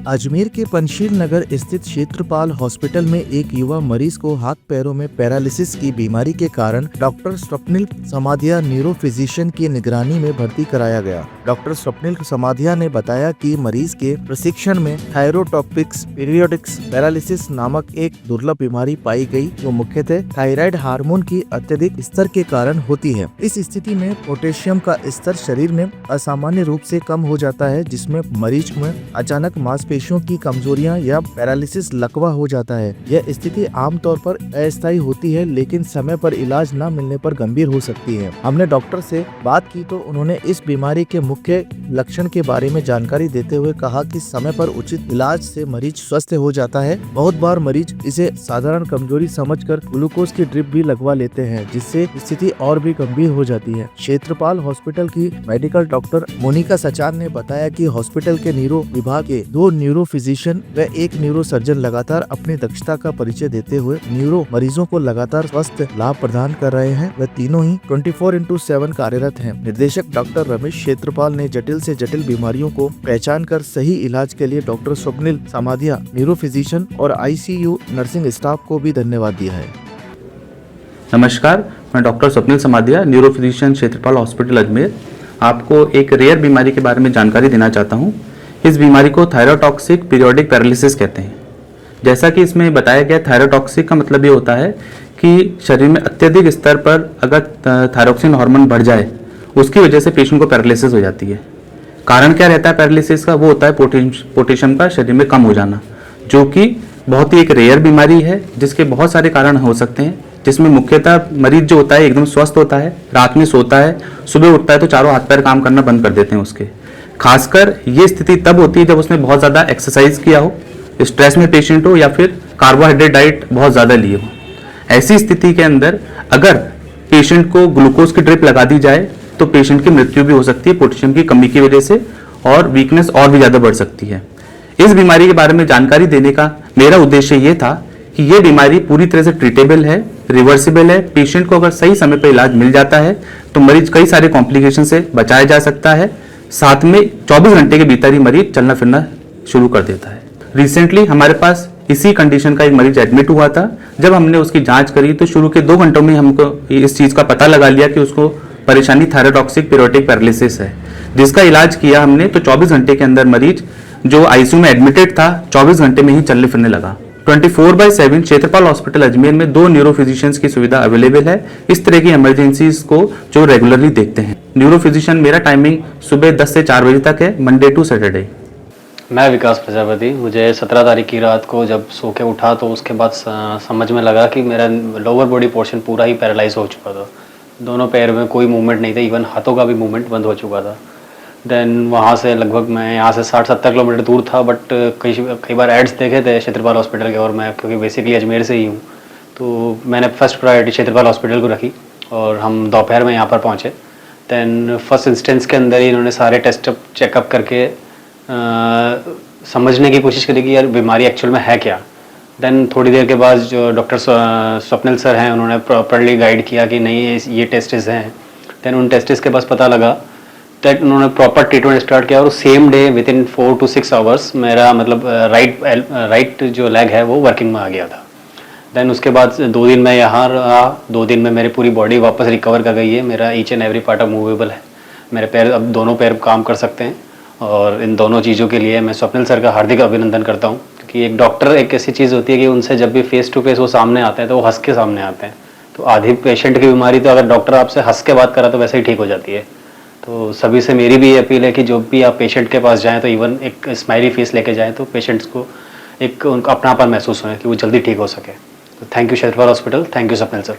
अजमेर के पंशील नगर स्थित क्षेत्रपाल हॉस्पिटल में एक युवा मरीज को हाथ पैरों में पैरालिसिस की बीमारी के कारण doctor Swapnil Samadhiya neuro physician की निगरानी में भर्ती कराया गया। डॉक्टर स्वप्निल समाधिया ने बताया कि मरीज के प्रशिक्षण में थायरोटॉपिक्स पीरियोडिक्स पैरालिसिस नामक एक दुर्लभ बीमारी पाई गई, जो मुख्यतः थायराइड हार्मोन की अत्यधिक स्तर के कारण होती है। इस स्थिति में पोटेशियम का स्तर शरीर में असामान्य रूप से कम हो जाता है, जिसमें मरीज में अचानक मांसपेशियों की कमजोरियां या पैरालिसिस लकवा हो जाता है। यह स्थिति आमतौर पर अस्थायी होती है, लेकिन समय पर इलाज न मिलने पर गंभीर हो सकती है। हमने डॉक्टर से बात की तो उन्होंने इस बीमारी के मुख्य लक्षण के बारे में जानकारी देते हुए कहा कि समय पर उचित इलाज से मरीज स्वस्थ हो जाता है। बहुत बार मरीज इसे साधारण कमजोरी समझकर ग्लूकोज की ड्रिप भी लगवा लेते हैं, जिससे स्थिति और भी गंभीर हो जाती है। क्षेत्रपाल हॉस्पिटल की मेडिकल डॉक्टर मोनिका सचान ने बताया कि हॉस्पिटल के न्यूरो विभाग के 2 न्यूरो फिजिशियन व 1 न्यूरो सर्जन लगातार अपनी दक्षता का परिचय देते हुए न्यूरो मरीजों को लगातार स्वास्थ्य लाभ प्रदान कर रहे हैं। वे तीनों ही 24/7 कार्यरत हैं। निर्देशक डॉक्टर रमेश क्षेत्रपाल ने जटिल से जटिल बीमारियों को पहचान कर सही इलाज के लिए doctor Swapnil Samadhiya neuro physician और ICU नर्सिंग स्टाफ को भी धन्यवाद दिया है। नमस्कार, मैं doctor Swapnil Samadhiya neuro physician Kshetrapal hospital Ajmer आपको एक रेयर बीमारी के बारे में जानकारी देना चाहता हूँ। इस बीमारी को थायरोटॉक्सिक पीरियोडिक पैरालिसिस कहते हैं। जैसा कि इसमें बताया गया, थायरोटॉक्सिक का मतलब ये होता है कि शरीर में अत्यधिक स्तर पर अगर थायरोक्सिन हार्मोन बढ़ जाए, उसकी वजह से पेशेंट को पैरालिसिस हो जाती है। कारण क्या रहता है पैरालिसिस का? वो होता है पोटेशियम का शरीर में कम हो जाना, जो कि बहुत ही एक रेयर बीमारी है, जिसके बहुत सारे कारण हो सकते हैं। जिसमें मुख्यतः मरीज जो होता है एकदम स्वस्थ होता है, रात में सोता है, सुबह उठता है तो चारों हाथ पैर काम करना बंद कर देते हैं उसके। खासकर ये स्थिति तब होती है जब उसने बहुत ज़्यादा एक्सरसाइज किया हो, स्ट्रेस में पेशेंट हो, या फिर कार्बोहाइड्रेट डाइट बहुत ज़्यादा लिए हो। ऐसी स्थिति के अंदर अगर पेशेंट को ग्लूकोज की ड्रिप लगा दी जाए तो पेशेंट की मृत्यु भी हो सकती है पोटेशियम की कमी की वजह से, और वीकनेस और भी ज़्यादा बढ़ सकती है। इस बीमारी के बारे में जानकारी देने का मेरा उद्देश्य ये था कि ये बीमारी पूरी तरह से ट्रीटेबल है, रिवर्सिबल है। पेशेंट को अगर सही समय पर इलाज मिल जाता है तो मरीज कई सारे कॉम्प्लिकेशन से बचाया जा सकता है। साथ में 24 घंटे के भीतर ही मरीज चलना फिरना शुरू कर देता है। रिसेंटली हमारे पास इसी कंडीशन का एक मरीज एडमिट हुआ था। जब हमने उसकी जांच करी तो शुरू के 2 घंटों में हमको इस चीज़ का पता लगा लिया कि उसको परेशानी थायरोटॉक्सिक पीरियोडिक पैरालिसिस है, जिसका इलाज किया हमने तो 24 घंटे के अंदर मरीज जो ICU में एडमिटेड था 24 घंटे में ही चलने फिरने लगा। 24/7 क्षेत्रपाल हॉस्पिटल अजमेर में 2 न्यूरो फिजिशियंस की सुविधा अवेलेबल है इस तरह की इमरजेंसीज को जो रेगुलरली देखते हैं। न्यूरो फिजिशियन मेरा टाइमिंग सुबह 10 से 4 बजे तक है, मंडे टू सैटरडे। मैं विकास प्रजापति। मुझे 17 तारीख की रात को जब सो के उठा तो उसके बाद समझ में लगा कि मेरा लोअर बॉडी पोर्शन पूरा ही पैरालाइज हो चुका था। दोनों पैर में कोई मूवमेंट नहीं था, इवन हाथों का भी मूवमेंट बंद हो चुका था। देन वहाँ से लगभग मैं यहाँ से 60-70 किलोमीटर दूर था, बट कई बार एड्स देखे थे क्षेत्रपाल हॉस्पिटल के, और मैं क्योंकि बेसिकली अजमेर से ही हूँ तो मैंने फर्स्ट प्रायोरिटी क्षेत्रपाल हॉस्पिटल को रखी और हम दोपहर में यहाँ पर पहुँचे। देन फर्स्ट इंस्टेंस के अंदर ही इन्होंने सारे टेस्ट चेकअप करके समझने की कोशिश करी कि यार बीमारी एक्चुअल में है क्या। देन थोड़ी देर के बाद जो डॉक्टर स्वप्निल सर हैं उन्होंने प्रॉपर्ली गाइड किया कि नहीं ये टेस्टिस हैं। देन उन टेस्टिस के पास पता लगा दैट उन्होंने प्रॉपर ट्रीटमेंट स्टार्ट किया और same day within 4 to 6 hours मेरा मतलब राइट जो लेग है वो वर्किंग में आ गया था। देन उसके बाद 2 दिन मैं यहाँ रहा। 2 दिन में मेरी पूरी बॉडी वापस रिकवर कर गई है। मेरा ईच एंड एवरी पार्ट अब मूवेबल है। मेरे पैर अब दोनों पैर काम कर सकते हैं, और इन दोनों चीज़ों के लिए मैं स्वप्निल सर का हार्दिक अभिनंदन करता हूँ, क्योंकि एक डॉक्टर एक ऐसी चीज़ होती है कि उनसे जब भी फेस टू फेस वो सामने आते हैं तो वो हंस के सामने आते हैं। तो आधी पेशेंट की बीमारी तो अगर डॉक्टर आपसे हंस के बात करा तो वैसे ही ठीक हो जाती है। तो सभी से मेरी भी अपील है कि जो भी आप पेशेंट के पास जाएँ तो इवन एक स्माइली फेस लेके जाएँ तो पेशेंट्स को एक उनका अपनापन महसूस हो कि वो जल्दी ठीक हो सके। तो thank you Kshetrapal hospital, thank you Swapnil sir.